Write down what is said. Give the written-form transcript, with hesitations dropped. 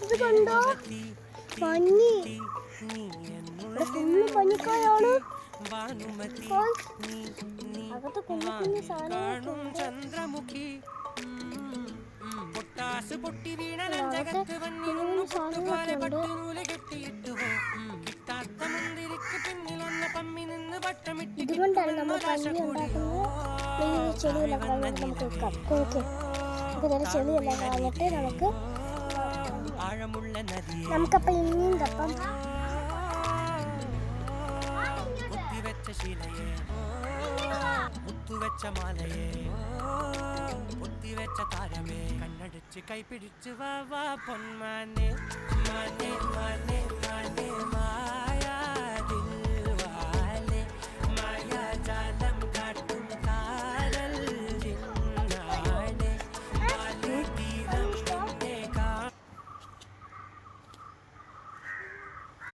ഇത് കണ്ടോ പഞ്ഞി, ഫുള്ള് പഞ്ഞിക്കായാണ്. അകത്ത് കുഞ്ഞു കുഞ്ഞു സാധനങ്ങളൊക്കെ ഇതുകൊണ്ടാണ് നമ്മൾ പഞ്ഞി ഉണ്ടാക്കുന്നത്. ഈ ചെടിയെല്ലാം കളഞ്ഞിട്ട് നമുക്ക് വെക്കാം. ഓക്കെ, അപ്പോൾ ചെടിയെല്ലാം കളഞ്ഞിട്ട് നമുക്കപ്പം ഇനിയും തപ്പം മുത്തുവെച്ച മാലയെ പൊത്തിവെച്ച താരമേ കണ്ണടിച്ച് കൈപിടിച്ച് വാ വാ പൊന്മാനെ മാനേ മാനേ മാനേ മാ